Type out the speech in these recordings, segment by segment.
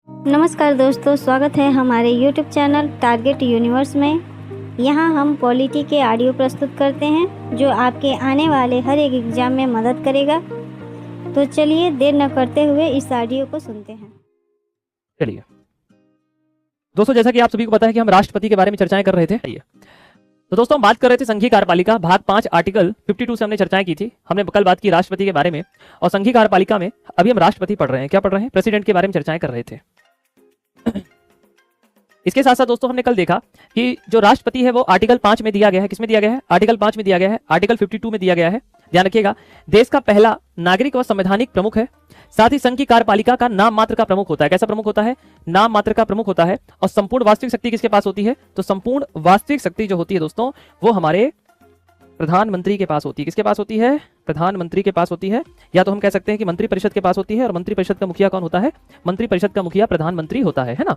नमस्कार दोस्तों, स्वागत है हमारे YouTube चैनल टारगेट यूनिवर्स में। यहाँ हम पॉलिटी के ऑडियो प्रस्तुत करते हैं जो आपके आने वाले हर एक एग्जाम में मदद करेगा। तो चलिए देर न करते हुए इस ऑडियो को सुनते हैं। चलिए दोस्तों, जैसा कि आप सभी को पता है कि हम राष्ट्रपति के बारे में चर्चाएं कर रहे थे। तो दोस्तों हम बात कर रहे थे संघीय कार्यपालिका भाग 5 आर्टिकल 52 से हमने चर्चाएं की थी। हमने कल बात की राष्ट्रपति के बारे में और संघीय कार्यपालिका में अभी हम राष्ट्रपति पढ़ रहे हैं। क्या पढ़ रहे हैं? प्रेसिडेंट के बारे में चर्चाएं कर रहे थे। इसके साथ साथ दोस्तों हमने कल देखा कि जो राष्ट्रपति है वो आर्टिकल 5 में दिया गया है। किसमें दिया गया है? आर्टिकल 5 में दिया गया है, आर्टिकल 52 में दिया गया है। ध्यान रखिएगा, देश का पहला नागरिक व संवैधानिक प्रमुख है। साथ ही संघ की कार्यपालिका का नाम मात्र का प्रमुख होता है। कैसा प्रमुख होता है? नाम मात्र का प्रमुख होता है। और संपूर्ण वास्तविक शक्ति किसके पास होती है? तो संपूर्ण वास्तविक शक्ति जो होती है दोस्तों वो हमारे प्रधानमंत्री के पास होती है। किसके पास होती है? प्रधानमंत्री के पास होती है। या तो हम कह सकते हैं कि मंत्री परिषद के पास होती है। और मंत्री परिषद का मुखिया कौन होता है? मंत्री परिषद का मुखिया प्रधानमंत्री होता है ना।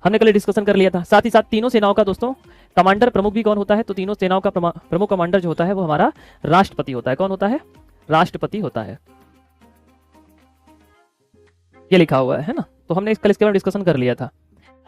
हमने कल डिस्कशन कर लिया था। साथ ही साथ तीनों सेनाओं का दोस्तों कमांडर प्रमुख भी कौन होता है? तो तीनों सेनाओं का प्रमुख कमांडर जो होता है वो हमारा राष्ट्रपति होता है। कौन होता है? राष्ट्रपति होता है। ये लिखा हुआ है ना। तो हमने कल इसके बारे में डिस्कशन कर लिया था।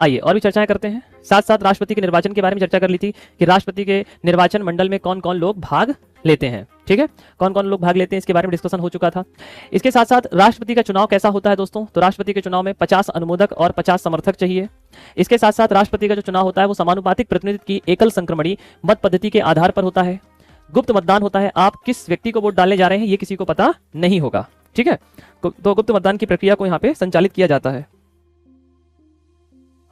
आइए और भी चर्चाएं करते हैं। साथ साथ राष्ट्रपति के निर्वाचन के बारे में चर्चा कर ली थी कि राष्ट्रपति के निर्वाचन मंडल में कौन कौन लोग भाग लेते हैं। ठीक है, कौन कौन लोग भाग लेते हैं इसके बारे में डिस्कशन हो चुका था। इसके साथ साथ राष्ट्रपति का चुनाव कैसा होता है दोस्तों? तो राष्ट्रपति के चुनाव में 50 अनुमोदक और 50 समर्थक चाहिए। इसके साथ साथ राष्ट्रपति का जो चुनाव होता है वो समानुपातिक प्रतिनिधित्व की एकल संक्रमणी मत पद्धति के आधार पर होता है। गुप्त मतदान होता है। आप किस व्यक्ति को वोट डालने जा रहे हैं ये किसी को पता नहीं होगा। ठीक है, तो गुप्त मतदान की प्रक्रिया को यहाँ पे संचालित किया जाता है।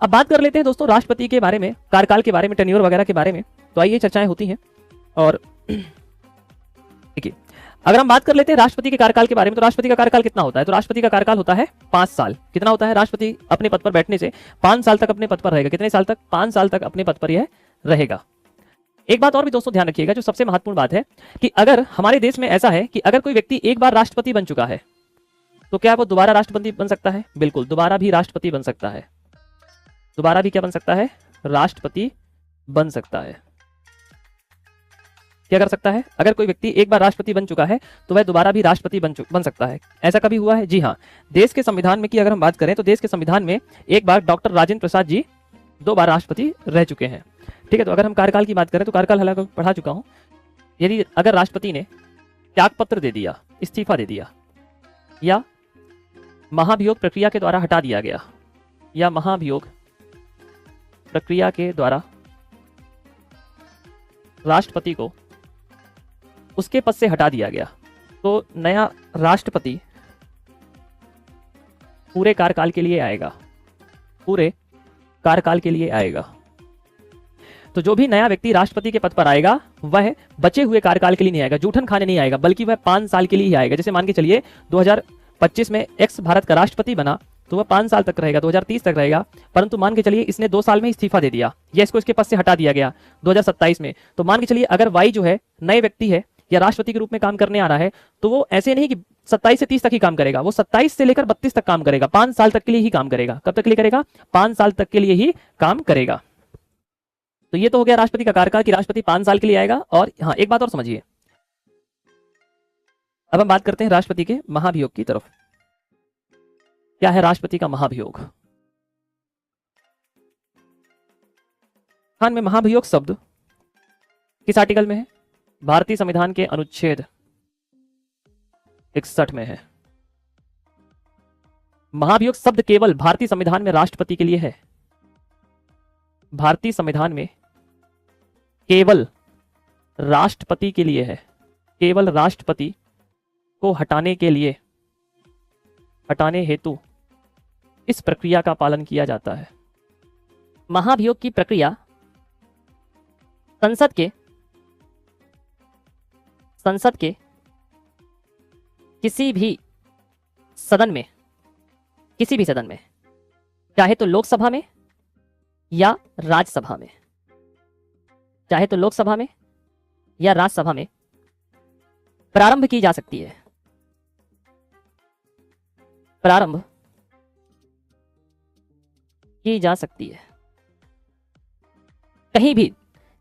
अब बात कर लेते हैं दोस्तों राष्ट्रपति के बारे में, कार्यकाल के बारे में, टेन्योर वगैरह के बारे में। तो आइए चर्चाएं होती हैं। और देखिए, अगर हम बात कर लेते हैं राष्ट्रपति के कार्यकाल के बारे में तो राष्ट्रपति का कार्यकाल कितना होता है? तो राष्ट्रपति का कार्यकाल होता है 5 साल। कितना होता है? राष्ट्रपति अपने पद पर बैठने से 5 साल तक अपने पद पर रहेगा। कितने साल तक? 5 साल तक अपने पद पर यह रहेगा। एक बात और भी दोस्तों ध्यान रखिएगा, जो सबसे महत्वपूर्ण बात है कि अगर हमारे देश में ऐसा है कि अगर कोई व्यक्ति एक बार राष्ट्रपति बन चुका है तो क्या वो दोबारा राष्ट्रपति बन सकता है? बिल्कुल, दोबारा भी राष्ट्रपति बन सकता है। दोबारा भी क्या बन सकता है? राष्ट्रपति बन सकता है। क्या कर सकता है? अगर कोई व्यक्ति एक बार राष्ट्रपति बन चुका है तो वह दोबारा भी राष्ट्रपति बन सकता है। ऐसा कभी हुआ है? जी हाँ, देश के संविधान में की अगर हम बात करें तो देश के संविधान में एक बार डॉक्टर राजेंद्र प्रसाद जी 2 बार राष्ट्रपति रह चुके हैं। ठीक है, तो अगर हम कार्यकाल की बात करें तो कार्यकाल हालांकि पढ़ा चुका हूं। यदि अगर राष्ट्रपति ने त्यागपत्र दे दिया, इस्तीफा दे दिया, या महाभियोग प्रक्रिया के द्वारा हटा दिया गया, या महाभियोग प्रक्रिया के द्वारा राष्ट्रपति को उसके पद से हटा दिया गया, तो नया राष्ट्रपति पूरे कार्यकाल के लिए आएगा। पूरे कार्यकाल के लिए आएगा। तो जो भी नया व्यक्ति राष्ट्रपति के पद पर आएगा वह बचे हुए कार्यकाल के लिए नहीं आएगा, जूठन खाने नहीं आएगा, बल्कि वह 5 साल के लिए ही आएगा। जैसे मान के चलिए 2025 में एक्स भारत का राष्ट्रपति बना तो वह 5 साल तक रहेगा, 2030 तक रहेगा। परंतु मान के चलिए इसने 2 साल में इस्तीफा दे दिया या इसको इसके पद से हटा दिया गया 2027 में, तो मान के चलिए अगर वाई जो है नए व्यक्ति है या राष्ट्रपति के रूप में काम करने आ रहा है तो वो ऐसे नहीं कि 27 से 30 तक ही काम करेगा, वो 27 से लेकर 32 तक काम करेगा। 5 साल तक के लिए ही काम करेगा। कब तक के लिए करेगा? 5 साल तक के लिए ही काम करेगा। तो ये तो हो गया राष्ट्रपति का कार्यकाल कि राष्ट्रपति 5 साल के लिए आएगा। और हाँ, एक बात और समझिए, अब हम बात करते हैं राष्ट्रपति के महाभियोग की तरफ। क्या है राष्ट्रपति का महाभियोग? खान में महाभियोग शब्द किस आर्टिकल में है? भारतीय संविधान के अनुच्छेद 61 में है। महाभियोग शब्द केवल भारतीय संविधान में राष्ट्रपति के लिए है। भारतीय संविधान में केवल राष्ट्रपति के लिए है। केवल राष्ट्रपति को हटाने के लिए, हटाने हेतु इस प्रक्रिया का पालन किया जाता है। महाभियोग की प्रक्रिया संसद के किसी भी सदन में, चाहे तो लोकसभा में या राज्यसभा में, चाहे तो लोकसभा में या राज्यसभा में प्रारंभ की जा सकती है। प्रारंभ की जा सकती है। कहीं भी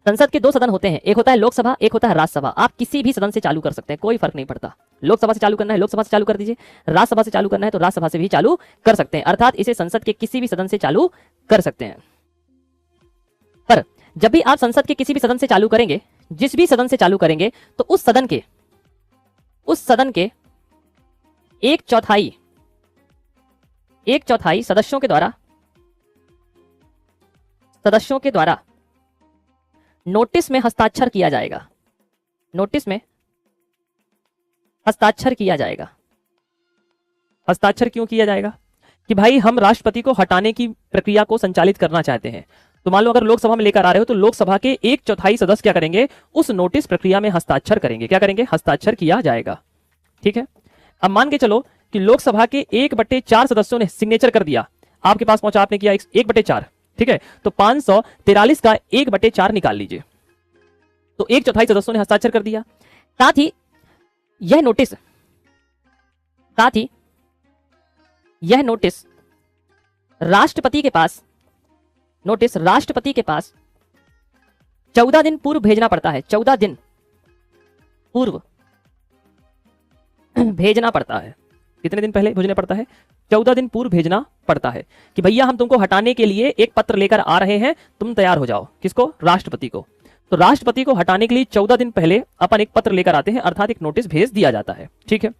संसद के दो सदन होते हैं, एक होता है लोकसभा, एक होता है राज्यसभा। आप किसी भी सदन से चालू कर सकते हैं, कोई फर्क नहीं पड़ता। लोकसभा से चालू करना है लोकसभा से चालू कर दीजिए, राज्यसभा से चालू करना है तो राज्यसभा से भी चालू कर सकते हैं, अर्थात इसे संसद के किसी भी सदन से चालू कर सकते हैं। पर जब भी आप संसद के किसी भी सदन से चालू करेंगे, जिस भी सदन से चालू करेंगे, तो उस सदन के एक चौथाई सदस्यों के द्वारा नोटिस में हस्ताक्षर किया जाएगा। नोटिस में हस्ताक्षर किया जाएगा। हस्ताक्षर क्यों किया जाएगा? कि भाई हम राष्ट्रपति को हटाने की प्रक्रिया को संचालित करना चाहते हैं। तो मान लो अगर लोकसभा में लेकर आ रहे हो तो लोकसभा के एक चौथाई सदस्य क्या करेंगे? उस नोटिस प्रक्रिया में हस्ताक्षर करेंगे। क्या करेंगे? हस्ताक्षर किया जाएगा। ठीक है। अब मान के चलो कि लोकसभा के 1/4 सदस्यों ने सिग्नेचर कर दिया, आपके पास पहुंचा, आपने किया 1/4, ठीक है। तो 543 का 1/4 निकाल लीजिए, तो एक चौथाई सदस्यों ने हस्ताक्षर कर दिया। साथ ही यह नोटिस राष्ट्रपति के पास 14 दिन पूर्व भेजना पड़ता है। 14 दिन पूर्व भेजना पड़ता है। कितने दिन पहले भेजना पड़ता है? 14 दिन पूर्व भेजना पड़ता है कि भैया हम तुमको हटाने के लिए एक पत्र लेकर आ रहे हैं, तुम तैयार हो जाओ। किसको? राष्ट्रपति को। तो राष्ट्रपति को हटाने के लिए 14 दिन पहले अपन एक पत्र लेकर आते हैं, अर्थात एक नोटिस भेज दिया जाता है। ठीक है।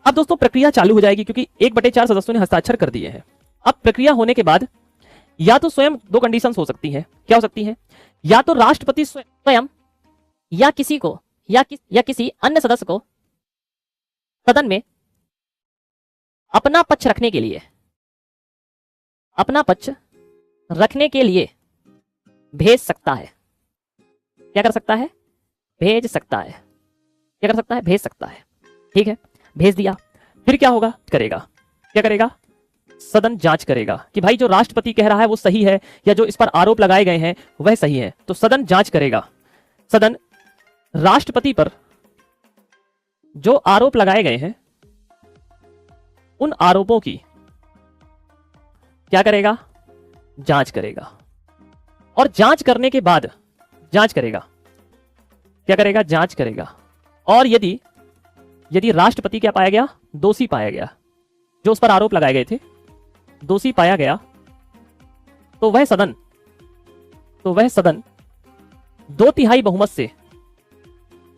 अब दोस्तों प्रक्रिया चालू हो जाएगी क्योंकि 1/4 सदस्यों ने हस्ताक्षर कर दिए हैं। अब प्रक्रिया होने के बाद या तो स्वयं दो कंडीशंस हो सकती हैं। क्या हो सकती हैं? या तो राष्ट्रपति स्वयं या किसी किसी अन्य सदस्य को सदन में अपना पक्ष रखने के लिए भेज सकता है। क्या कर सकता है? भेज सकता है। क्या कर सकता है? भेज सकता है। ठीक है, भेज दिया। फिर क्या होगा? क्या करेगा? सदन जांच करेगा कि भाई जो राष्ट्रपति कह रहा है वो सही है या जो इस पर आरोप लगाए गए हैं वह सही है। तो सदन जांच करेगा। सदन राष्ट्रपति पर जो आरोप लगाए गए हैं उन आरोपों की क्या करेगा? जांच करेगा। और जांच करने के बाद जांच करेगा। क्या करेगा? जांच करेगा। और यदि राष्ट्रपति क्या पाया गया? दोषी पाया गया, जो उस पर आरोप लगाए गए थे दोषी पाया गया, तो वह सदन 2/3 बहुमत से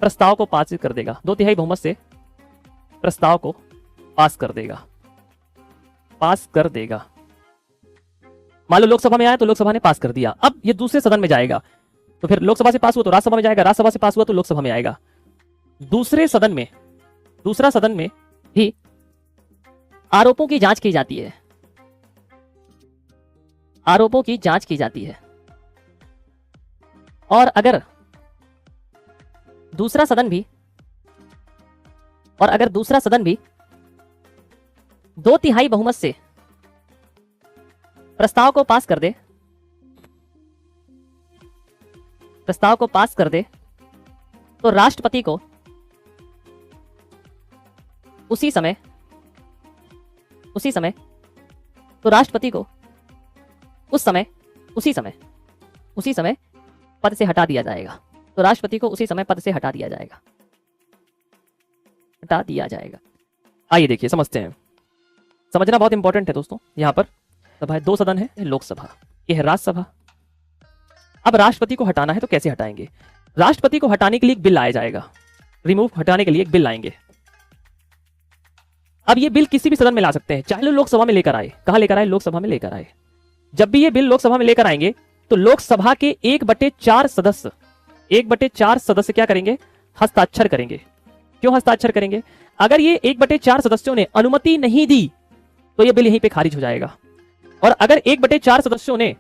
प्रस्ताव को पास कर देगा। 2/3 बहुमत से प्रस्ताव को पास कर देगा। मान लो लोकसभा में आया तो लोकसभा ने पास कर दिया। अब ये दूसरे सदन में जाएगा, तो फिर लोकसभा से पास हुआ तो राज्यसभा में जाएगा, राज्यसभा से पास हुआ तो लोकसभा में आएगा। दूसरा सदन में भी आरोपों की जांच की जाती है। और अगर दूसरा सदन भी 2/3 बहुमत से प्रस्ताव को पास कर दे तो राष्ट्रपति को उसी समय पद से हटा दिया जाएगा। आइए देखिए, समझते हैं। समझना बहुत इंपॉर्टेंट है दोस्तों। यहां पर सभा है, 2 सदन है, लोकसभा, यह है राज्यसभा। अब राष्ट्रपति को हटाना है तो कैसे हटाएंगे? राष्ट्रपति को हटाने के लिए एक बिल लाया जाएगा। हटाने के लिए एक बिल लाएंगे। अब ये बिल किसी भी सदन में ला सकते हैं, चाहे लोकसभा में लेकर आए। कहां लेकर आए? लोकसभा में लेकर आए। जब भी ये बिल लोकसभा में लेकर आएंगे तो लोकसभा के 1/4 सदस्य क्या करेंगे? हस्ताक्षर करेंगे। क्यों हस्ताक्षर करेंगे? अगर ये 1/4 सदस्यों ने अनुमति नहीं दी तो ये बिल यहीं पे खारिज हो जाएगा। और अगर 1/4 सदस्यों ने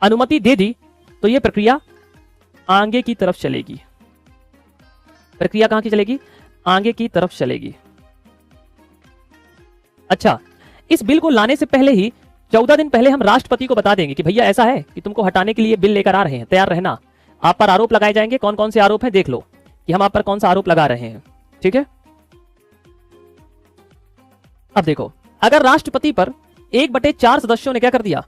अनुमति दे दी तो ये प्रक्रिया आगे की तरफ चलेगी। प्रक्रिया कहां की चलेगी? आगे की तरफ चलेगी। अच्छा, इस बिल को लाने से पहले ही 14 दिन पहले हम राष्ट्रपति को बता देंगे कि भैया ऐसा है कि तुमको हटाने के लिए बिल लेकर आ रहे हैं, तैयार रहना। आप पर आरोप लगाए जाएंगे। कौन कौन से आरोप है देख लो कि हम आप पर कौन सा आरोप लगा रहे हैं। ठीक है। अब देखो, अगर राष्ट्रपति पर 1/4 सदस्यों ने क्या कर दिया?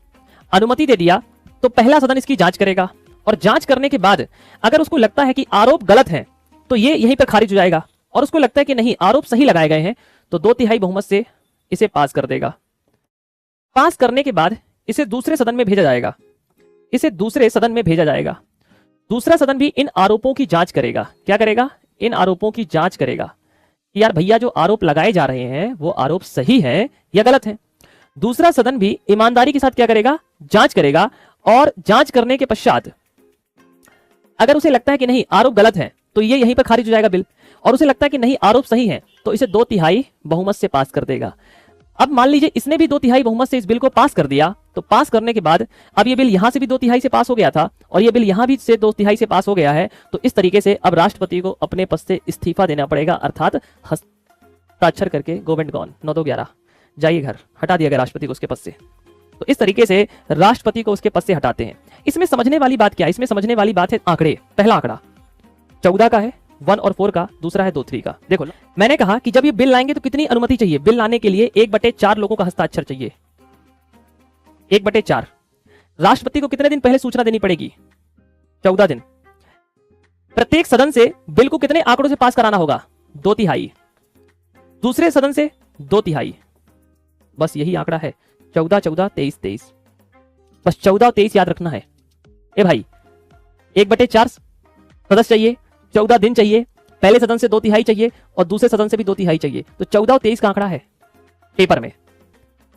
अनुमति दे दिया, तो पहला सदन इसकी जांच करेगा। और जांच करने के बाद अगर उसको लगता है कि आरोप गलत है तो ये यहीं पर खारिज हो जाएगा, और उसको लगता है कि नहीं आरोप सही लगाए गए हैं तो 2/3 बहुमत से इसे पास कर देगा। पास करने के बाद इसे दूसरे सदन में भेजा जाएगा, इसे दूसरे सदन में भेजा जाएगा। दूसरा सदन भी इन आरोपों की जांच करेगा। क्या करेगा? इन आरोपों की जांच करेगा कि यार भैया जो आरोप लगाए जा रहे हैं वो आरोप सही है या गलत है। दूसरा सदन भी ईमानदारी के साथ क्या करेगा? जांच करेगा, और जांच करने के पश्चात अगर उसे लगता है कि नहीं आरोप गलत है तो ये यहीं पर खारिज हो जाएगा बिल, और उसे लगता है कि नहीं आरोप सही है तो इसे 2/3 बहुमत से पास कर देगा। अब मान लीजिए इसने भी 2/3 बहुमत से इस बिल को पास कर दिया, तो पास करने के बाद अब ये बिल यहां से भी 2/3 से पास हो गया था और ये बिल यहां भी से 2/3 से पास हो गया है, तो इस तरीके से अब राष्ट्रपति को अपने पद से इस्तीफा देना पड़ेगा, अर्थात हस्ताक्षर करके गवर्नमेंट गॉन 9-2-11 जाइए घर, हटा दिया गया राष्ट्रपति को उसके पद से। तो इस तरीके से राष्ट्रपति को उसके पद से हटाते हैं। इसमें समझने वाली बात क्या है? इसमें समझने वाली बात है आंकड़े। पहला आंकड़ा 14 का है, 1 और 4 का, दूसरा है 2-3 का। देखो मैंने कहा कि जब ये बिल लाएंगे तो कितनी अनुमति चाहिए? बिल लाने के लिए 1/4 लोगों का हस्ताक्षर चाहिए। 1/4 राष्ट्रपति को कितने दिन पहले सूचना देनी पड़ेगी? 14 दिन। प्रत्येक सदन से बिल को कितने आंकड़ों से पास कराना होगा? 2/3। दूसरे सदन से 2/3। बस यही आंकड़ा है, 14, 14, 23, 23। बस 14 और 23 याद रखना है। ए भाई 1/4 सदस्य चाहिए, 14 दिन चाहिए, पहले सदन से 2/3 चाहिए और दूसरे सदन से भी 2/3 चाहिए, तो 14 और 23 का आंकड़ा है पेपर में।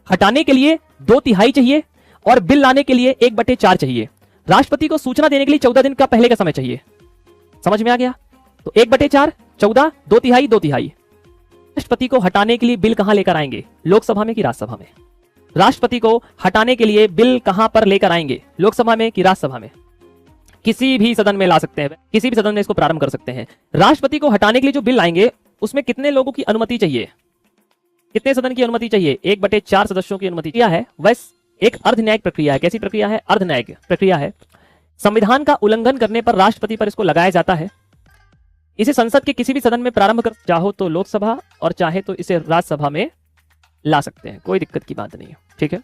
हटाने के लिए 2/3 चाहिए और बिल लाने के लिए 1/4 चाहिए। राष्ट्रपति को सूचना देने के लिए 14 दिन का पहले का समय चाहिए। समझ में आ गया? तो 1/4, 14, 2/3, 2/3। राष्ट्रपति को हटाने के लिए बिल कहां लेकर आएंगे? लोकसभा में कि राज्यसभा में? राष्ट्रपति को हटाने के लिए बिल कहां पर लेकर आएंगे? लोकसभा में कि राज्यसभा में? किसी भी सदन में ला सकते हैं, किसी भी सदन में इसको प्रारंभ कर सकते हैं। राष्ट्रपति को हटाने के लिए जो बिल लाएंगे उसमें कितने लोगों की अनुमति चाहिए? कितने सदन की अनुमति चाहिए? 1/4 सदस्यों की अनुमति किया है। वैस एक अर्धन्यायिक प्रक्रिया है। कैसी प्रक्रिया है? अर्धन्यायिक प्रक्रिया है। संविधान का उल्लंघन करने पर राष्ट्रपति पर इसको लगाया जाता है। इसे संसद के किसी भी सदन में प्रारंभ कर, चाहो तो लोकसभा और चाहे तो इसे राज्यसभा में ला सकते हैं, कोई दिक्कत की बात नहीं है। ठीक है।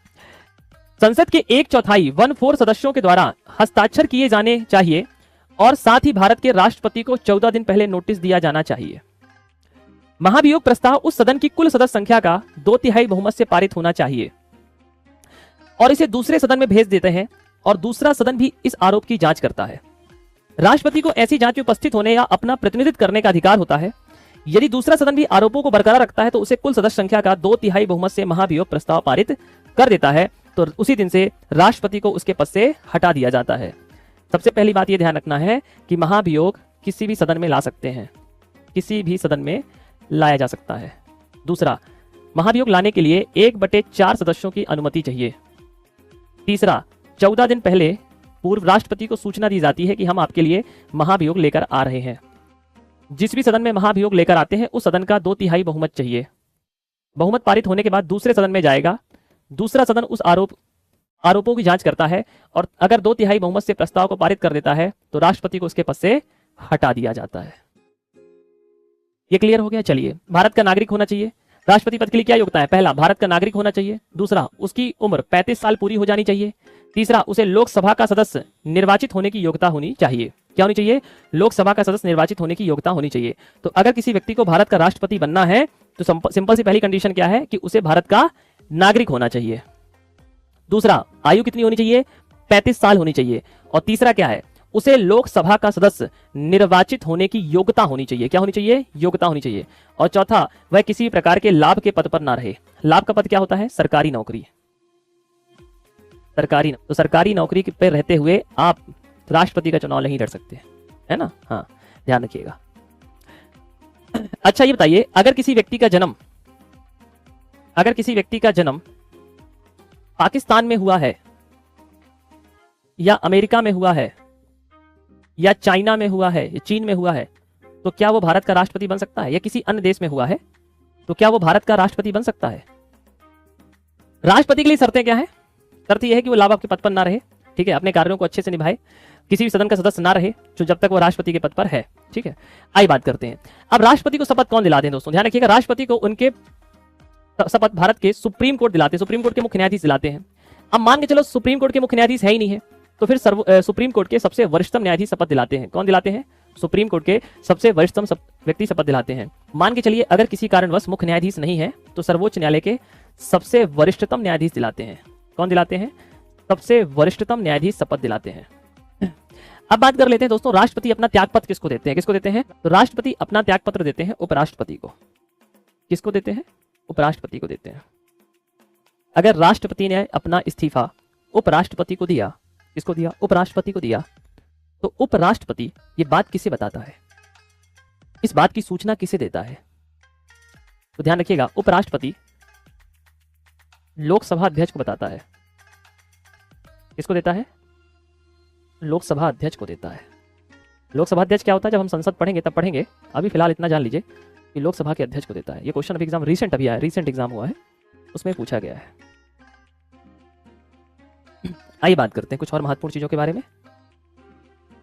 संसद के 1/4 1/4 सदस्यों के द्वारा हस्ताक्षर किए जाने चाहिए और साथ ही भारत के राष्ट्रपति को 14 दिन पहले नोटिस दिया जाना चाहिए। महाभियोग प्रस्ताव उस सदन की कुल सदस्य संख्या का 2/3 बहुमत से पारित होना चाहिए और इसे दूसरे सदन में भेज देते हैं और दूसरा सदन भी इस आरोप की जांच करता है। राष्ट्रपति को ऐसी जांच में उपस्थित होने या अपना प्रतिनिधित्व करने का अधिकार होता है। यदि दूसरा सदन भी आरोपों को बरकरार रखता है तो उसे कुल सदस्य संख्या का 2/3 बहुमत से महाभियोग प्रस्ताव पारित कर देता है, तो उसी दिन से राष्ट्रपति को उसके पद से हटा दिया जाता है। सबसे पहली बात यह ध्यान रखना है कि महाभियोग किसी भी सदन में ला सकते हैं, किसी भी सदन में लाया जा सकता है। दूसरा, महाभियोग लाने के लिए 1/4 सदस्यों की अनुमति चाहिए। तीसरा, 14 दिन पहले पूर्व राष्ट्रपति को सूचना दी जाती है कि हम आपके लिए महाभियोग लेकर आ रहे हैं। जिस भी सदन में महाभियोग लेकर आते हैं उस सदन का 2/3 बहुमत चाहिए। बहुमत पारित होने के बाद दूसरे सदन में जाएगा, दूसरा सदन उस आरोपों की जांच करता है और अगर 2/3 बहुमत से प्रस्ताव को पारित कर देता है तो राष्ट्रपति को उसके पद से हटा दिया जाता है। ये क्लियर हो गया? चलिए, भारत का नागरिक होना चाहिए। राष्ट्रपति पद के लिए क्या योग्यता है? पहला, भारत का नागरिक होना चाहिए। दूसरा, उसकी उम्र 35 साल पूरी हो जानी चाहिए। तीसरा, उसे लोकसभा का सदस्य निर्वाचित होने की योग्यता होनी चाहिए। क्या होनी चाहिए? लोकसभा का सदस्य निर्वाचित होने की योग्यता होनी चाहिए। तो अगर किसी व्यक्ति को भारत का राष्ट्रपति बनना है तो सिंपल सी पहली कंडीशन क्या है कि उसे भारत का नागरिक होना चाहिए। दूसरा, आयु कितनी होनी चाहिए? 35 साल होनी चाहिए। और तीसरा क्या है? उसे लोकसभा का सदस्य निर्वाचित होने की योग्यता होनी चाहिए। क्या होनी चाहिए? योग्यता होनी चाहिए। और चौथा, वह किसी प्रकार के लाभ के पद पर ना रहे। लाभ का पद क्या होता है? सरकारी नौकरी। तो सरकारी नौकरी पे रहते हुए आप राष्ट्रपति का चुनाव नहीं लड़ सकते, है ना? हाँ, ध्यान रखिएगा। अच्छा, ये बताइए, अगर किसी व्यक्ति का जन्म पाकिस्तान में हुआ है या अमेरिका में हुआ है या चाइना में हुआ है या चीन में हुआ है, तो क्या वो भारत का राष्ट्रपति बन सकता है? या किसी अन्य देश में हुआ है तो क्या वो भारत का राष्ट्रपति बन सकता है? राष्ट्रपति के लिए शर्तें क्या है? शर्त यह है कि वो लाभ आपके पद पर ना रहे, ठीक है, अपने कार्यों को अच्छे से निभाए, किसी भी सदन का सदस्य ना रहे जो जब तक वो राष्ट्रपति के पद पर है। ठीक है, आइए बात करते हैं अब राष्ट्रपति को शपथ कौन दिलाते हैं। दोस्तों ध्यान रखिएगा, राष्ट्रपति को उनके शपथ भारत के सुप्रीम कोर्ट दिलाते हैं, सुप्रीम कोर्ट के मुख्य न्यायाधीश दिलाते हैं। अब मान के चलो सुप्रीम कोर्ट के मुख्य न्यायाधीश है ही नहीं है, तो फिर सुप्रीम कोर्ट के सबसे वरिष्ठतम न्यायाधीश शपथ दिलाते हैं। कौन दिलाते हैं? सुप्रीम कोर्ट के सबसे वरिष्ठतम व्यक्ति शपथ दिलाते हैं। मान के चलिए अगर किसी कारणवश मुख्य न्यायाधीश नहीं है तो सर्वोच्च न्यायालय के सबसे वरिष्ठतम न्यायाधीश दिलाते हैं। कौन दिलाते हैं? सबसे वरिष्ठतम न्यायाधीश शपथ दिलाते हैं। अब बात कर लेते हैं दोस्तों, राष्ट्रपति अपना त्यागपत्र किसको देते हैं? किसको देते हैं? तो राष्ट्रपति अपना त्यागपत्र देते हैं उपराष्ट्रपति को। किसको देते हैं? उपराष्ट्रपति को देते हैं। अगर राष्ट्रपति ने अपना इस्तीफा उपराष्ट्रपति को दिया, किसको दिया? उपराष्ट्रपति को दिया, तो उपराष्ट्रपति ये बात किसे बताता है? इस बात की सूचना किसे देता है? तो ध्यान रखिएगा, उपराष्ट्रपति लोकसभा अध्यक्ष को बताता है। किसको देता है? लोकसभा अध्यक्ष को देता है। लोकसभा अध्यक्ष क्या होता है? जब हम संसद पढ़ेंगे तब पढ़ेंगे, अभी फिलहाल इतना जान लीजिए कि लोकसभा के अध्यक्ष को देता है। ये क्वेश्चन अभी एग्जाम रिसेंट अभी आया, रिसेंट एग्जाम हुआ है, उसमें पूछा गया है। आइए बात करते हैं कुछ और महत्वपूर्ण चीजों के बारे में।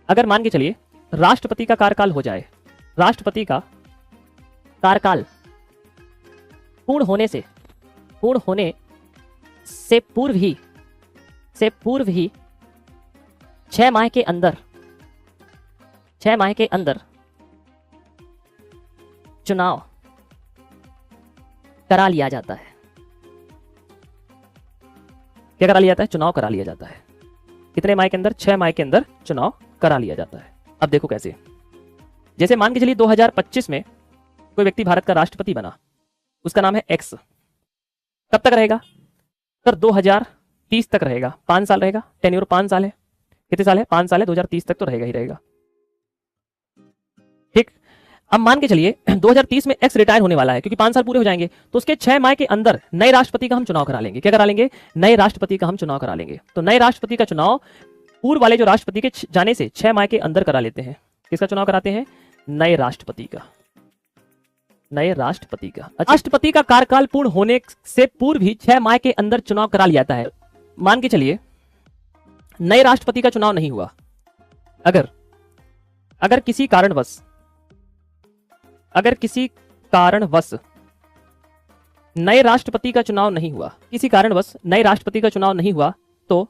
अगर मान के चलिए राष्ट्रपति का कार्यकाल हो जाए, राष्ट्रपति का कार्यकाल पूर्ण होने से पूर्व ही 6 माह के अंदर चुनाव करा लिया जाता है। क्या करा लिया जाता है? चुनाव करा लिया जाता है। कितने माह के अंदर? 6 माह के अंदर चुनाव करा लिया जाता है। अब देखो कैसे, जैसे मान के चलिए 2025 में कोई व्यक्ति भारत का राष्ट्रपति बना, उसका नाम है एक्स। कब तक रहेगा सर? 2030 तक रहेगा। 5 साल रहेगा, टेन्योर 5 साल है। कितने साल है? 5 साल है, 2030 तक तो रहेगा ही रहेगा। ठीक, अब मान के चलिए 2030 में एक्स रिटायर होने वाला है, क्योंकि 5 साल पूरे हो जाएंगे, तो उसके 6 माह के अंदर नए राष्ट्रपति का हम चुनाव करा लेंगे। क्या करा लेंगे? नए राष्ट्रपति का हम चुनाव करा लेंगे। तो नए राष्ट्रपति का चुनाव पूर्व वाले जो राष्ट्रपति के जाने से 6 माह के अंदर करा लेते हैं। किसका चुनाव कराते हैं? नए राष्ट्रपति का। नए राष्ट्रपति का। राष्ट्रपति का कार्यकाल पूर्ण होने से पूर्व ही 6 माह के अंदर चुनाव करा लिया जाता है। मान के चलिए नए राष्ट्रपति का चुनाव नहीं हुआ, अगर किसी कारणवश नए राष्ट्रपति का चुनाव नहीं हुआ, किसी कारणवश नए राष्ट्रपति का चुनाव नहीं हुआ, तो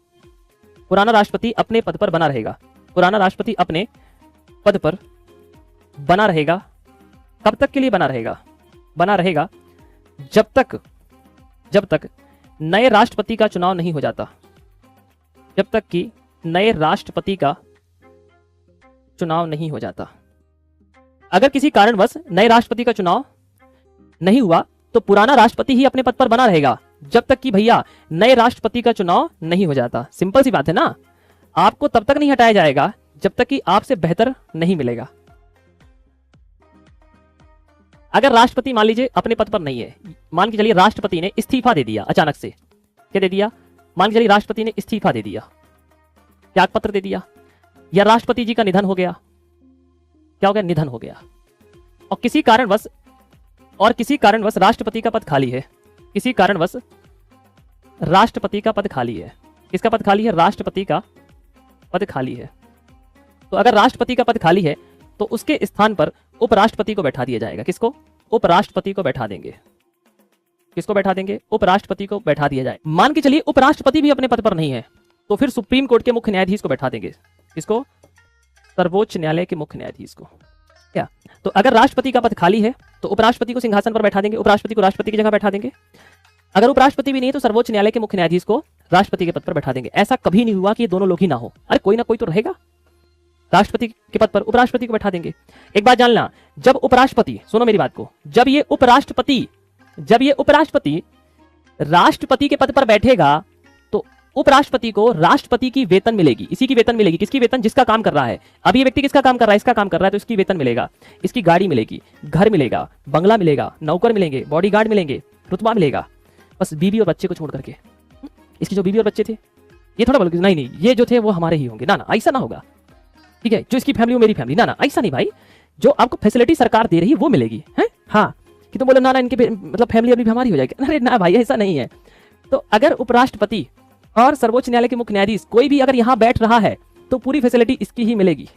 पुराना राष्ट्रपति अपने पद पर बना रहेगा। पुराना राष्ट्रपति अपने पद पर बना रहेगा। कब तक के लिए बना रहेगा? बना रहेगा जब तक नए राष्ट्रपति का चुनाव नहीं हो जाता। जब तक कि नए राष्ट्रपति का चुनाव नहीं हो जाता। अगर किसी कारणवश नए राष्ट्रपति का चुनाव नहीं हुआ तो पुराना राष्ट्रपति ही अपने पद पर बना रहेगा जब तक कि भैया नए राष्ट्रपति का चुनाव नहीं हो जाता। सिंपल सी बात है ना। आपको तब तक नहीं हटाया जाएगा जब तक कि आपसे बेहतर नहीं मिलेगा। अगर राष्ट्रपति मान लीजिए अपने पद पर नहीं है, मान के चलिए राष्ट्रपति ने इस्तीफा दे दिया अचानक से। क्या दे दिया? मान के चलिए राष्ट्रपति ने इस्तीफा दे दिया, त्यागपत्र दे दिया, या राष्ट्रपति जी का निधन हो गया। क्या हो गया? निधन हो गया। और किसी कारणवश राष्ट्रपति का पद खाली है। किसी कारणवश राष्ट्रपति का पद खाली है। किसका पद खाली है? राष्ट्रपति का पद खाली है। तो अगर राष्ट्रपति का पद खाली है तो उसके स्थान पर उपराष्ट्रपति को बैठा दिया जाएगा। किसको? उपराष्ट्रपति को बैठा देंगे। किसको बैठा देंगे? उपराष्ट्रपति को बैठा दिया जाए। मान के चलिए उपराष्ट्रपति भी अपने पद पर नहीं है तो फिर सुप्रीम कोर्ट के मुख्य न्यायाधीश को बैठा देंगे। किसको? सर्वोच्च न्यायालय के मुख्य न्यायाधीश को। क्या? तो अगर राष्ट्रपति का पद खाली है तो उपराष्ट्रपति को सिंहासन पर बैठा देंगे, उपराष्ट्रपति को राष्ट्रपति की जगह बैठा देंगे। अगर उपराष्ट्रपति भी नहीं तो सर्वोच्च न्यायालय के मुख्य न्यायाधीश को राष्ट्रपति के पद पर बैठा देंगे। ऐसा कभी नहीं हुआ कि ये दोनों लोग ही ना हो। अरे कोई ना कोई तो रहेगा। राष्ट्रपति के पद पर उपराष्ट्रपति को बैठा देंगे। एक बात जानना, जब उपराष्ट्रपति, सुनो मेरी बात को, जब ये उपराष्ट्रपति राष्ट्रपति के पद पर बैठेगा तो उपराष्ट्रपति को राष्ट्रपति की वेतन मिलेगी। इसी की वेतन मिलेगी। किसकी वेतन? जिसका काम कर रहा है। अब ये व्यक्ति किसका काम कर रहा है? इसका काम कर रहा है, तो इसकी वेतन मिलेगा, इसकी गाड़ी मिलेगी, घर मिलेगा, बंगला मिलेगा, नौकर मिलेंगे, बॉडीगार्ड मिलेंगे, रुतबा मिलेगा, बस बीबी और बच्चे को छोड़ करके। इसकी जो बीबी और बच्चे थे ये थोड़ा बोल नहीं, ये जो थे वो हमारे ही होंगे। ना, ऐसा ना होगा। ठीक है, जो इसकी फैमिली वो मेरी फैमिली। ना, ऐसा नहीं भाई। जो आपको फैसिलिटी सरकार दे रही है वो मिलेगी है। हाँ, कि तुम बोले ना इनके मतलब फैमिली अभी हमारी हो जाएगी। अरे ना भाई, ऐसा नहीं है। तो अगर उपराष्ट्रपति और सर्वोच्च न्यायालय के मुख्य न्यायाधीश कोई भी अगर यहाँ बैठ रहा है तो पूरी फैसिलिटी इसकी ही मिलेगी।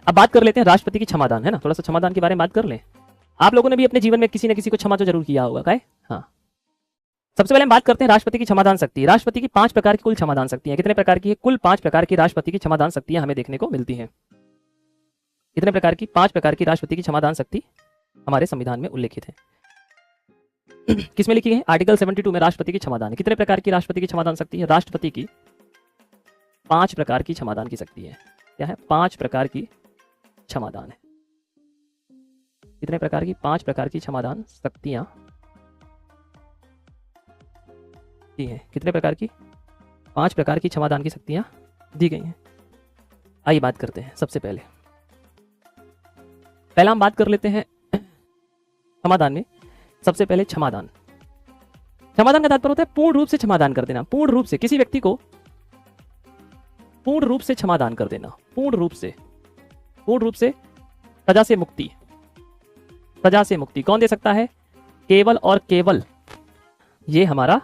अब बात कर लेते हैं राष्ट्रपति की क्षमादान, है ना। थोड़ा सा क्षमादान के बारे में बात कर लें। आप लोगों ने भी अपने जीवन में किसी न किसी को क्षमा तो जरूर किया होगा। क्या? हाँ, सबसे पहले हम बात करते हैं राष्ट्रपति की क्षमादान शक्ति। राष्ट्रपति की 5 प्रकार की कुल क्षमादान शक्ति है। कितने प्रकार की है? कुल 5 प्रकार की राष्ट्रपति की क्षमादान शक्तियां हमें देखने को मिलती हैं। कितने प्रकार की? 5 प्रकार की राष्ट्रपति की क्षमादान शक्ति हमारे संविधान में उल्लेखित है। किसमें लिखी है? आर्टिकल 72 में राष्ट्रपति की क्षमादान है। कितने प्रकार की राष्ट्रपति की क्षमादान शक्ति है? राष्ट्रपति की 5 प्रकार की क्षमादान की शक्ति है। क्या है? 5 प्रकार की क्षमादान है। कितने प्रकार की? 5 प्रकार की क्षमादान शक्तियां दी हैं। कितने प्रकार की? 5 प्रकार की क्षमादान की शक्तियां दी गई हैं। आइए बात करते हैं। सबसे पहला हम बात कर लेते हैं क्षमादान में। सबसे पहले क्षमादान। क्षमादान का तात्पर्य होता है पूर्ण रूप से क्षमादान कर देना। पूर्ण रूप से किसी व्यक्ति को पूर्ण रूप से क्षमादान कर देना। पूर्ण रूप से सजा से मुक्ति। सजा से मुक्ति कौन दे सकता है? केवल और केवल ये हमारा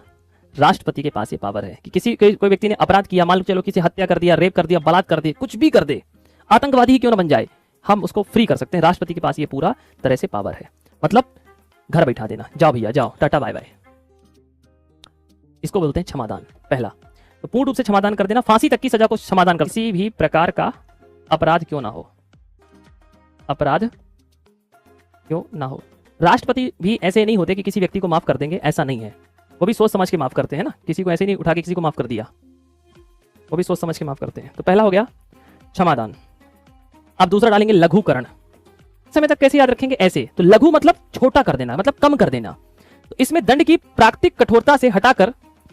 राष्ट्रपति के पास ये पावर है कि कोई व्यक्ति ने अपराध किया, मान लो चलो किसी हत्या कर दिया, रेप कर दिया, बलात्कार कर दिया, कुछ भी कर दे, आतंकवादी ही क्यों ना बन जाए, हम उसको फ्री कर सकते हैं। राष्ट्रपति के पास ये पूरा तरह से पावर है। मतलब घर बैठा देना, जाओ भैया जाओ, टाटा बाय बाय। इसको बोलते हैं क्षमादान। पहला तो पूर्ण रूप से क्षमादान कर देना। फांसी तक की सजा को क्षमादान कर, किसी भी प्रकार का अपराध क्यों ना हो, अपराध क्यों ना हो। राष्ट्रपति भी ऐसे नहीं होते कि किसी व्यक्ति को माफ कर देंगे, ऐसा नहीं है। वो भी सोच समझ के माफ करते हैं ना, किसी को ऐसे नहीं उठा के किसी को माफ कर दिया, वो भी सोच समझ के माफ करते हैं। तो पहला हो गया क्षमादान। अब दूसरा डालेंगे लघुकरण। समय तक कैसे याद रखेंगे? ऐसे। तो लघु मतलब छोटा कर देना, मतलब कम कर देना। तो इसमें दंड की प्राकृतिक कठोरता से हटाकर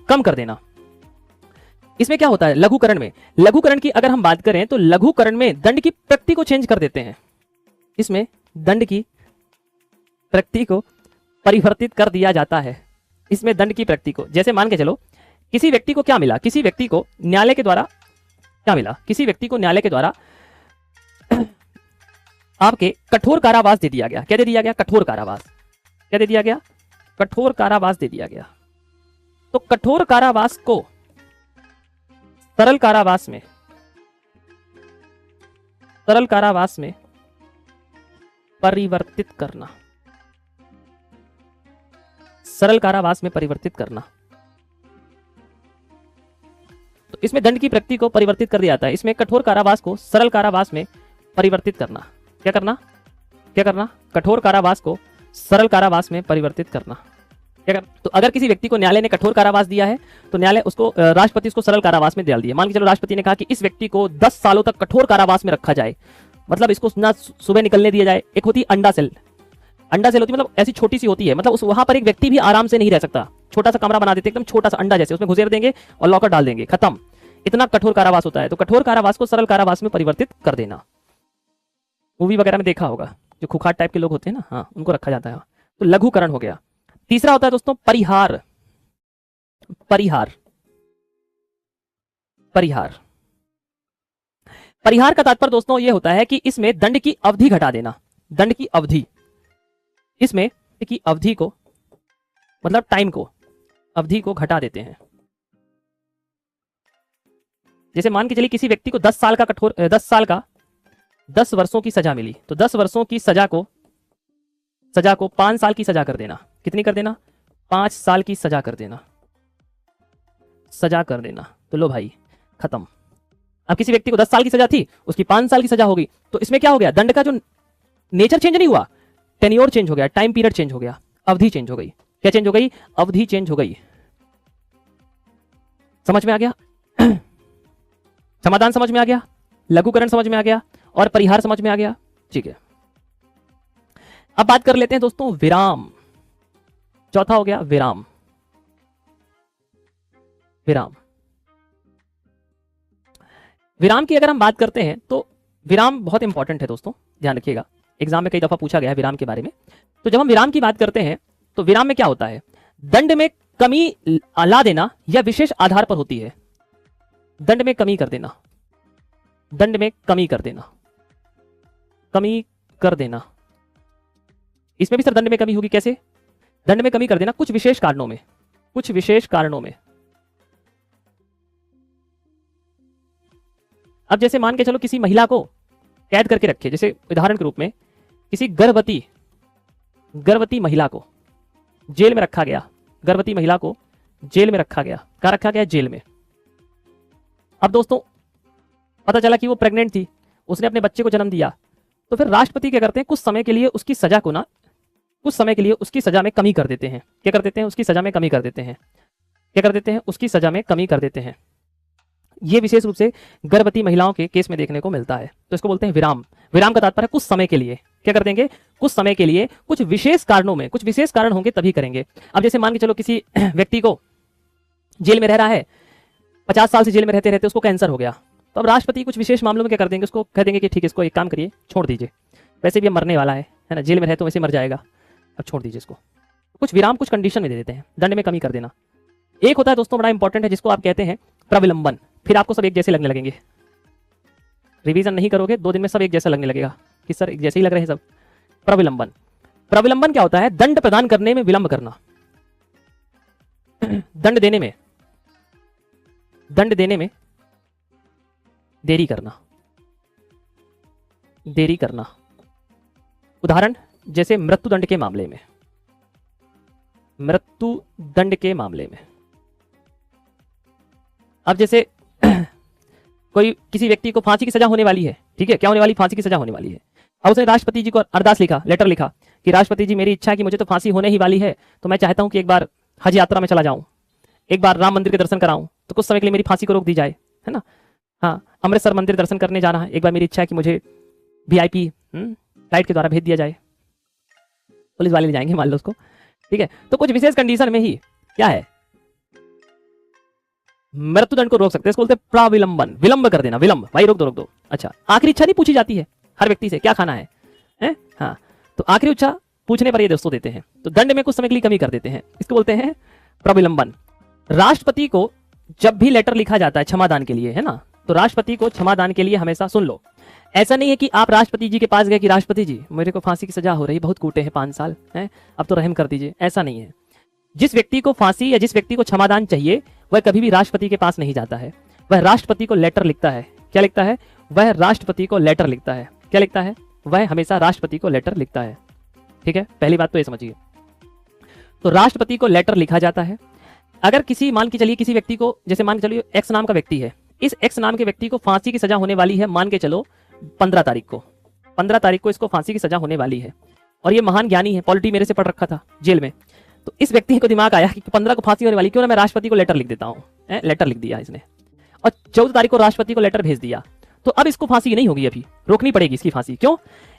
कम कर देना। इसमें क्या होता है लघुकरण में? लघुकरण की अगर हम बात करें तो लघुकरण में दंड की प्रकृति को चेंज कर देते हैं। इसमें दंड की प्रकृति को परिवर्तित कर दिया जाता है। इसमें दंड की प्रकृति को, जैसे मान के चलो किसी व्यक्ति को क्या मिला, किसी व्यक्ति को न्यायालय के द्वारा क्या मिला, किसी व्यक्ति को न्यायालय के द्वारा आपके कठोर कारावास दे दिया गया। क्या दे दिया गया? कठोर कारावास। क्या दे दिया गया? कठोर कारावास दे दिया गया। तो कठोर कारावास को सरल कारावास में परिवर्तित करना। सरल कारावास में परिवर्तित करना। तो इसमें दंड की प्रकृति को परिवर्तित कर दिया जाता है। इसमें कठोर कारावास को सरल कारावास में परिवर्तित करना। क्या करना? कठोर कारावास को सरल कारावास में परिवर्तित करना। तो अगर किसी व्यक्ति को न्यायालय ने कठोर कारावास दिया है तो न्यायालय उसको राष्ट्रपति उसको सरल कारावास में डाल दिया। मान के चलो राष्ट्रपति ने कहा कि इस व्यक्ति को 10 सालों तक कठोर कारावास में रखा जाए, मतलब इसको ना सुबह निकलने दिया जाए। एक होती अंडा सेल। अंडा सेल होती मतलब ऐसी छोटी सी होती है, मतलब उस वहां पर एक व्यक्ति भी आराम से नहीं रह सकता। छोटा सा कमरा बना देते, एकदम छोटा सा अंडा जैसे, उसमें घुसेर देंगे और लॉकर डाल देंगे, खत्म। इतना कठोर कारावास होता है। तो कठोर कारावास को सरल कारावास में परिवर्तित कर देना। मूवी वगैरह में देखा होगा, जो खुखार टाइप के लोग होते हैं ना, हाँ, उनको रखा जाता है। तो लघुकरण हो गया। तीसरा होता है दोस्तों परिहार। परिहार का तात्पर्य दोस्तों ये होता है कि इसमें दंड की अवधि घटा देना। दंड की अवधि, इसमें की अवधि को मतलब टाइम को, अवधि को घटा देते हैं। जैसे मान के चलिए किसी व्यक्ति को 10 वर्षों की सजा मिली, तो 10 वर्षों की सजा को 5 साल की सजा कर देना। कितनी कर देना? 5 साल की सजा कर देना। तो लो भाई खत्म। अब किसी व्यक्ति को 10 साल की सजा थी, उसकी 5 साल की सजा होगी। तो इसमें क्या हो गया? दंड का जो नेचर चेंज नहीं हुआ, टेन्योर चेंज हो गया, टाइम पीरियड चेंज हो गया, अवधि चेंज हो गई। क्या चेंज हो गई? अवधि चेंज हो गई। समझ में आ गया? समाधान समझ में आ गया, लघुकरण समझ में आ गया और परिहार समझ में आ गया। ठीक है, अब बात कर लेते हैं दोस्तों विराम। चौथा हो गया विराम। विराम की अगर हम बात करते हैं तो विराम बहुत इंपॉर्टेंट है दोस्तों, ध्यान रखिएगा। एग्जाम में कई दफा पूछा गया है विराम के बारे में। तो जब हम विराम की बात करते हैं तो विराम में क्या होता है? दंड में कमी ला देना या विशेष आधार पर होती है। दंड में कमी कर देना, दंड में कमी कर देना। इसमें भी सर दंड में कमी होगी। कैसे? दंड में कमी कर देना कुछ विशेष कारणों में। अब जैसे मान के चलो किसी महिला को कैद करके रखे, जैसे उदाहरण के रूप में किसी गर्भवती महिला को जेल में रखा गया। गर्भवती महिला को जेल में रखा गया। कहाँ रखा गया? जेल में। अब दोस्तों पता चला कि वो प्रेग्नेंट थी, उसने अपने बच्चे को जन्म दिया, तो फिर राष्ट्रपति क्या करते हैं, कुछ समय के लिए उसकी सजा को ना, कुछ समय के लिए उसकी सजा में कमी कर देते हैं। क्या कर देते हैं? उसकी सजा में कमी कर देते हैं। क्या कर देते हैं? उसकी सजा में कमी कर देते हैं। ये विशेष रूप से गर्भवती महिलाओं के केस में देखने को मिलता है। तो इसको बोलते हैं विराम। विराम का तात्पर्य कुछ समय के लिए। क्या कर देंगे? कुछ समय के लिए, कुछ विशेष कारणों में, कुछ विशेष कारण होंगे तभी करेंगे। अब जैसे मान के चलो किसी व्यक्ति को जेल में रह रहा है, 50 साल से जेल में रहते रहते उसको कैंसर हो गया, तो अब राष्ट्रपति कुछ विशेष मामलों में क्या कर देंगे, उसको कह देंगे कि ठीक है, इसको एक काम करिए, छोड़ दीजिए, वैसे भी अब मरने वाला है ना, जेल में रहे तो वैसे मर जाएगा, अब छोड़ दीजिए इसको। कुछ विराम कुछ कंडीशन में दे देते हैं, दंड में कमी कर देना। एक होता है दोस्तों बड़ा इंपॉर्टेंट है, जिसको आप कहते हैं प्रविलंबन। फिर आपको सब एक जैसे लगने लगेंगे, रिवीजन नहीं करोगे 2 दिन में सब एक जैसा लगने लगेगा कि सर एक जैसे ही लग रहे हैं सब। प्रविलंबन। प्रविलंबन क्या होता है? दंड प्रदान करने में विलंब करना, दंड देने में, दंड देने में देरी करना, देरी करना। उदाहरण जैसे मृत्युदंड के मामले में, मृत्युदंड के मामले में। अब जैसे कोई किसी व्यक्ति को फांसी की सजा होने वाली है, ठीक है, क्या होने वाली? फांसी की सजा होने वाली है। अब उसने राष्ट्रपति जी को अरदास लिखा, लेटर लिखा कि राष्ट्रपति जी मेरी इच्छा है कि मुझे तो फांसी होने ही वाली है, तो मैं चाहता हूं कि एक बार हज यात्रा में चला जाऊं, एक बार राम मंदिर के दर्शन कराऊं, तो कुछ समय के लिए मेरी फांसी को रोक दी जाए, है ना। हाँ, अमृतसर मंदिर दर्शन करने जाना है, एक बार मेरी इच्छा है कि मुझे VIP फ्लाइट के द्वारा भेज दिया जाए। पुलिस वाले ले जाएंगे मान लो उसको, ठीक है। तो कुछ विशेष कंडीशन में ही क्या है, मृत्युदंड को रोक सकते हैं। इसको बोलते हैं प्राविलंबन, विलंब कर देना, विलंब, भाई रोक दो रोक दो। अच्छा, आखिरी इच्छा नहीं पूछी जाती है हर व्यक्ति से, क्या खाना है? हाँ, तो आखिरी इच्छा पूछने पर ये दोस्तों देते हैं, तो दंड में कुछ समय के लिए कमी कर देते हैं। इसको बोलते हैं प्रविलंबन। राष्ट्रपति को जब भी लेटर लिखा जाता है क्षमादान के लिए, है ना, तो राष्ट्रपति को क्षमादान के लिए हमेशा सुन लो, ऐसा नहीं है कि आप राष्ट्रपति जी के पास गए कि राष्ट्रपति जी मेरे को फांसी की सजा हो रही, बहुत कूटे हैं 5 साल है, अब तो रहम कर दीजिए, ऐसा नहीं है। जिस व्यक्ति को फांसी या जिस व्यक्ति को क्षमादान चाहिए वह कभी भी राष्ट्रपति के पास नहीं जाता है, वह राष्ट्रपति को लेटर लिखता है। क्या लिखता है? वह राष्ट्रपति को लेटर लिखता है। क्या लिखता है? वह हमेशा राष्ट्रपति को लेटर लिखता है, ठीक है। पहली बात तो ये समझिए, तो राष्ट्रपति को लेटर लिखा जाता है। अगर किसी मान के चलिए किसी व्यक्ति को, जैसे मान के चलिए एक्स नाम का व्यक्ति है, इस एक्स नाम के व्यक्ति को फांसी की सजा होने वाली है, मान के चलो 15 तारीख को, 15 तारीख को इसको फांसी की सजा होने वाली है, और ये महान ज्ञानी है, पॉलिटी मेरे से पढ़ रखा था जेल में, तो इस व्यक्ति को दिमाग आया कि 15 को फांसी होने वाली, क्यों ना मैं राष्ट्रपति को लेटर लिख देता हूँ। लेटर लिख दिया इसने, और 14 तारीख को राष्ट्रपति को लेटर भेज दिया, तो अब इसको फांसी नहीं होगी, अभी रोकनी पड़ेगी इसकी फांसी। क्यों?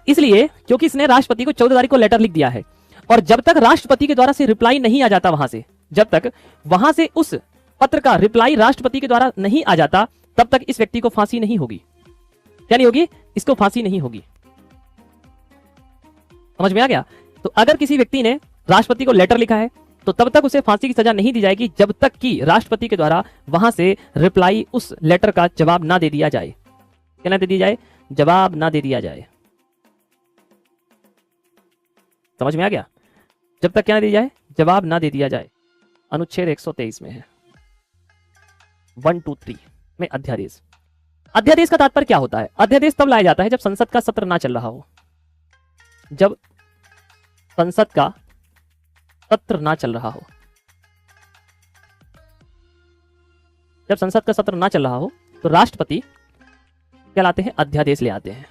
इसलिए क्योंकि इसने राष्ट्रपति को 14 तारीख को लेटर लिख दिया है, और जब तक राष्ट्रपति के द्वारा से रिप्लाई नहीं आ जाता वहां से, जब तक वहां से उस पत्र का रिप्लाई राष्ट्रपति के द्वारा नहीं आ जाता, तब तक इस व्यक्ति को फांसी नहीं होगी। क्या नहीं होगी? इसको फांसी नहीं होगी। समझ में आ गया? तो अगर किसी व्यक्ति ने राष्ट्रपति को लेटर लिखा है तो तब तक उसे फांसी की सजा नहीं दी जाएगी जब तक कि राष्ट्रपति के द्वारा वहां से रिप्लाई, उस लेटर का जवाब ना दे दिया जाए। क्या ना दे दिया जाए? जवाब ना दे दिया जाए। समझ में आ गया? जब तक क्या ना दी जाए? जवाब ना दे दिया जाए। अनुच्छेद 123 में है, 1, 2, 3 में अध्यादेश। अध्यादेश का तात्पर्य क्या होता है? अध्यादेश तब लाया जाता है जब संसद का सत्र ना चल रहा हो, जब संसद का सत्र ना चल रहा हो, जब संसद का सत्र ना चल रहा हो तो राष्ट्रपति क्या लाते हैं? अध्यादेश ले आते हैं।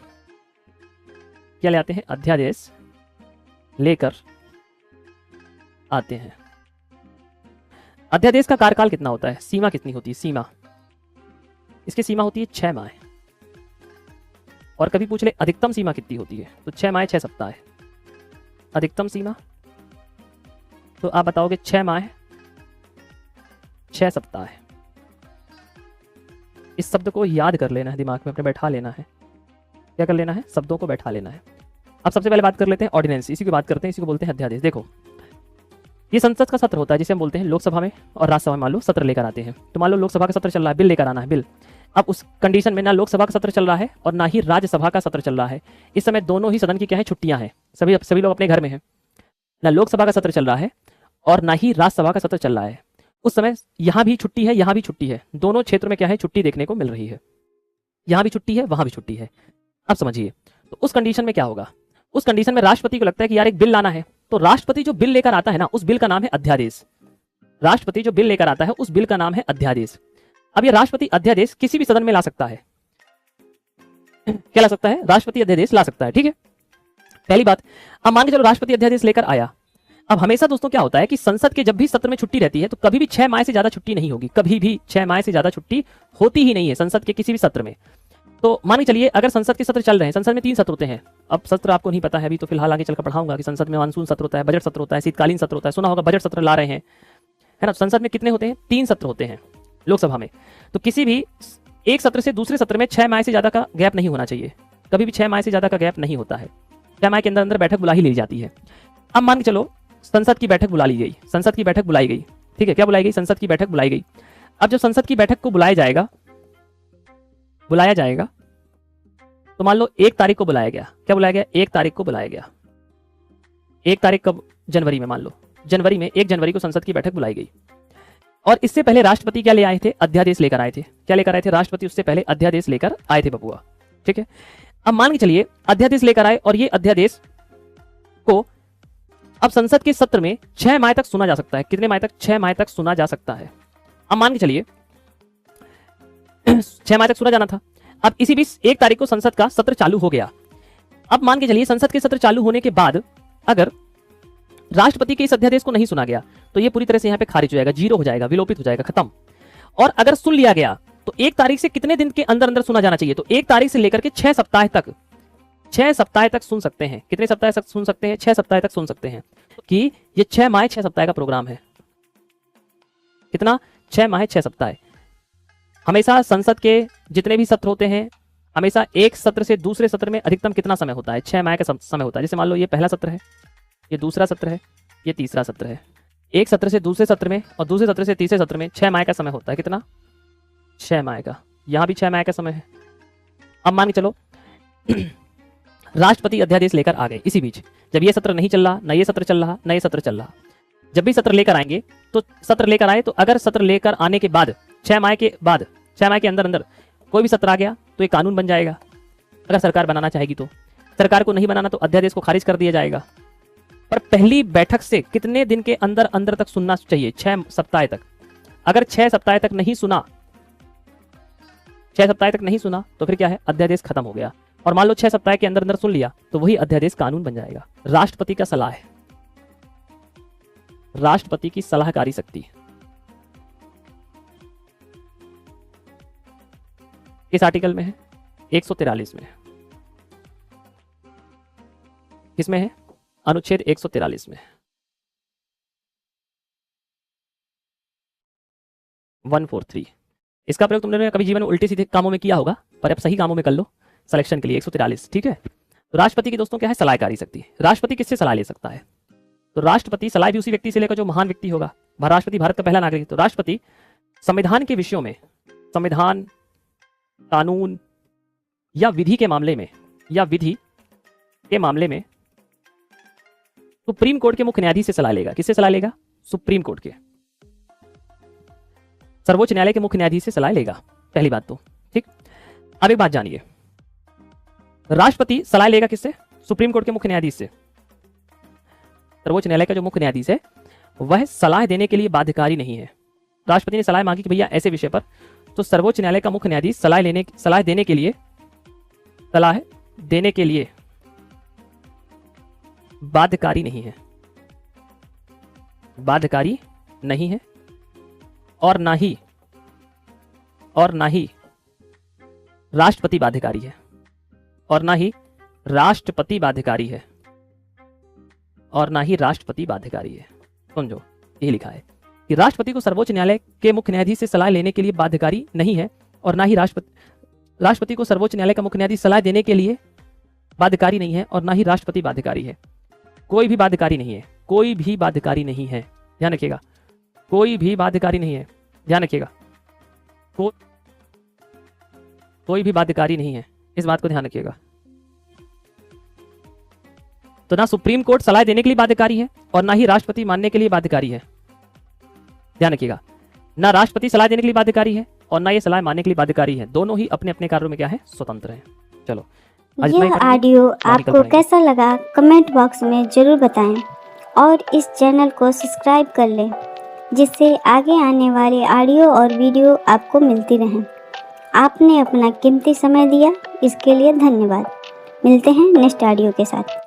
क्या ले आते हैं? अध्यादेश लेकर आते हैं। अध्यादेश का कार्यकाल कितना होता है? सीमा कितनी होती है? सीमा, इसकी सीमा होती है 6 माह। और कभी पूछ ले अधिकतम सीमा कितनी होती है, तो 6 माह 6 सप्ताह है। अधिकतम सीमा तो आप बताओगे 6 माह 6 सप्ताह है। इस शब्द को याद कर लेना है, दिमाग में अपने बैठा लेना है। क्या कर लेना है? शब्दों को बैठा लेना है। अब सबसे पहले बात कर लेते हैं ऑर्डिनेंस, इसी की बात करते हैं, इसी को बोलते हैं अध्यादेश। देखो, ये संसद का सत्र होता है जिसे हम बोलते हैं लोकसभा में और राज्यसभा में मान लो सत्र लेकर आते हैं। तो मान लो लोकसभा का सत्र चल रहा है, बिल लेकर आना है, बिल। अब उस कंडीशन में ना लोकसभा का सत्र चल रहा है और ना ही राज्यसभा का सत्र चल रहा है। इस समय दोनों ही सदन की क्या है? छुट्टियां हैं, सभी लोग अपने घर में हैं। ना लोकसभा का सत्र चल रहा है और ना ही राज्यसभा का सत्र चल रहा है। उस समय यहां भी छुट्टी है, यहां भी छुट्टी है, दोनों क्षेत्र में क्या है? छुट्टी देखने को मिल रही है। यहां भी छुट्टी है, वहां भी छुट्टी है। अब समझिए, तो उस कंडीशन में क्या होगा? उस कंडीशन में राष्ट्रपति को लगता है कि यार एक बिल लाना है, तो राष्ट्रपति जो बिल लेकर आता है ना, उस बिल का नाम है अध्यादेश। राष्ट्रपति जो बिल लेकर आता है उस बिल का नाम है अध्यादेश। अब ये राष्ट्रपति अध्यादेश किसी भी सदन में ला सकता है। क्या ला सकता है? राष्ट्रपति अध्यादेश ला सकता है। ठीक है, पहली बात। अब मान के चलो राष्ट्रपति अध्यादेश लेकर आया। अब हमेशा दोस्तों क्या होता है कि संसद के जब भी सत्र में छुट्टी रहती है तो कभी भी 6 माह से ज्यादा छुट्टी नहीं होगी, कभी भी 6 माह से ज्यादा छुट्टी होती ही नहीं है संसद के किसी भी सत्र में। तो मान के चलिए अगर संसद के सत्र चल रहे हैं, संसद में 3 सत्र होते हैं। अब सत्र आपको नहीं पता है अभी, तो फिलहाल आगे चलकर पढ़ाऊंगा कि संसद में मानसून सत्र होता है, बजट सत्र होता है, शीतकालीन सत्र होता है। सुना होगा बजट सत्र ला रहे हैं, है ना। संसद में कितने होते हैं? 3 सत्र होते हैं लोकसभा में। तो किसी भी एक सत्र से दूसरे सत्र में 6 माह से ज्यादा का गैप नहीं होना चाहिए, कभी भी 6 माह से ज्यादा का गैप नहीं होता है। 6 माह के अंदर अंदर बैठक बुला ही ली जाती है। अब मान के चलो संसद की बैठक बुला ली गई, संसद की बैठक बुलाई गई। ठीक है, क्या बुलाई गई? संसद की बैठक बुलाई गई। अब जब संसद की बैठक को बुलाया जाएगा तो मान लो 1 तारीख को बुलाया गया। क्या बुलाया गया? 1 तारीख को बुलाया गया। 1 तारीख कब? जनवरी में। मान लो जनवरी में 1 जनवरी को संसद की बैठक बुलाई गई। और इससे पहले राष्ट्रपति क्या ले आए थे? अध्यादेश लेकर आए थे। क्या लेकर आए थे? राष्ट्रपति उससे पहले अध्यादेश लेकर आए थे बबुआ। ठीक है, अब मान के चलिए अध्यादेश लेकर आए और ये अध्यादेश को अब संसद के सत्र में 6 माह तक सुना जा सकता है। कितने माह तक? 6 माह तक सुना जा सकता है। अब मान के चलिए 6 माह तक सुना जाना था। अब इसी बीच 1 तारीख को संसद का सत्र चालू हो गया। अब मान के चलिए संसद के सत्र चालू होने के बाद अगर राष्ट्रपति के इस अध्यादेश को नहीं सुना गया तो ये पूरी तरह से यहाँ पे खारिज हो जाएगा, जीरो हो जाएगा, विलोपित हो जाएगा, खत्म। और अगर सुन लिया गया तो 1 तारीख से कितने दिन के अंदर अंदर सुना जाना चाहिए? तो 1 तारीख से लेकर के 6 सप्ताह तक, 6 सप्ताह तक सुन सकते हैं। कितने सप्ताह तक सुन सकते हैं? 6 सप्ताह तक सुन सकते हैं कि ये 6 माह 6 सप्ताह का प्रोग्राम है। कितना? 6 माह 6 सप्ताह। हमेशा संसद के जितने भी सत्र होते हैं, हमेशा एक सत्र से दूसरे सत्र में अधिकतम कितना समय होता है? 6 माह का समय होता है। जैसे मान लो ये पहला सत्र है, ये दूसरा सत्र है, ये तीसरा सत्र है। एक सत्र से दूसरे सत्र में और दूसरे सत्र से तीसरे सत्र में 6 माह का समय होता है। कितना? 6 माह का। यहां भी 6 माह का समय है। अब मान के चलो राष्ट्रपति अध्यादेश लेकर आ गए। इसी बीच जब ये सत्र नहीं चल रहा, ना ये सत्र चल रहा, ना ये सत्र चल रहा, जब भी सत्र लेकर आएंगे तो सत्र लेकर आए तो अगर सत्र लेकर आने के बाद 6 माह के बाद, 6 माह के अंदर अंदर कोई भी सत्र आ गया तो ये कानून बन जाएगा। अगर सरकार बनाना चाहेगी तो, सरकार को नहीं बनाना तो अध्यादेश को खारिज कर दिया जाएगा। पर पहली बैठक से कितने दिन के अंदर अंदर तक सुनना चाहिए? 6 सप्ताह तक। अगर 6 सप्ताह तक नहीं सुना, 6 सप्ताह तक नहीं सुना तो फिर क्या है? अध्यादेश खत्म हो गया। और मान लो 6 सप्ताह के अंदर अंदर सुन लिया तो वही अध्यादेश कानून बन जाएगा। राष्ट्रपति का सलाह है, राष्ट्रपति की सलाहकारी शक्ति किस आर्टिकल में है? 143 में। किसमें है? अनुच्छेद 143 में। 143। इसका प्रयोग तुमने कभी जीवन में उल्टे सीधे कामों में किया होगा, पर अब सही कामों में कर लो सिलेक्शन के लिए। 143। ठीक है, तो राष्ट्रपति की दोस्तों क्या है? सलाहकारी शक्ति। राष्ट्रपति किससे सलाह ले सकता है? तो राष्ट्रपति सलाह भी उसी व्यक्ति से लेकर जो महान व्यक्ति होगा। राष्ट्रपति भारत का पहला नागरिक। तो राष्ट्रपति संविधान के विषयों में, संविधान, कानून या विधि के मामले में, या विधि के मामले में सुप्रीम कोर्ट के मुख्य न्यायाधीश से सलाह लेगा। किससे सलाह लेगा? सुप्रीम कोर्ट के, सर्वोच्च न्यायालय के मुख्य न्यायाधीश से सलाह लेगा। पहली बात तो ठीक। अब एक बात जानिए, राष्ट्रपति सलाह लेगा किससे? सुप्रीम कोर्ट के मुख्य न्यायाधीश से। सर्वोच्च न्यायालय का जो मुख्य न्यायाधीश है वह सलाह देने के लिए बाध्यकारी नहीं है। राष्ट्रपति ने सलाह मांगी कि भैया ऐसे विषय पर, तो सर्वोच्च न्यायालय का मुख्य न्यायाधीश सलाह देने के लिए बाध्यकारी नहीं है, बाध्यकारी नहीं है। और ना ही राष्ट्रपति बाध्यकारी है, और ना ही राष्ट्रपति बाध्यकारी है, और ना ही राष्ट्रपति बाध्यकारी है। समझो, यही लिखा है कि राष्ट्रपति को सर्वोच्च न्यायालय के मुख्य न्यायाधीश से सलाह लेने के लिए बाध्यकारी नहीं है, और ना ही राष्ट्रपति को सर्वोच्च न्यायालय का मुख्य न्यायाधीश सलाह देने के लिए बाध्यकारी नहीं है, और ना ही राष्ट्रपति बाध्यकारी है। कोई भी बाध्यकारी नहीं है, कोई भी बाध्यकारी नहीं है, ध्यान रखिएगा। कोई भी बाध्यकारी नहीं है, ध्यान रखिएगा। कोई भी बाध्यकारी नहीं है, इस बात को ध्यान रखिएगा। तो ना सुप्रीम कोर्ट सलाह देने के लिए बाध्यकारी है, और ना ही राष्ट्रपति मानने के लिए बाध्यकारी है। ध्यान रखिएगा, ना राष्ट्रपति सलाह देने के लिए बाध्यकारी है, और ना ये सलाह मानने के लिए बाध्यकारी है। दोनों ही अपने अपने कार्यों में क्या है? स्वतंत्र है। चलो, यह ऑडियो आपको कैसा लगा कमेंट बॉक्स में जरूर बताएं, और इस चैनल को सब्सक्राइब कर लें जिससे आगे आने वाले ऑडियो और वीडियो आपको मिलती रहें। आपने अपना कीमती समय दिया, इसके लिए धन्यवाद। मिलते हैं नेक्स्ट ऑडियो के साथ।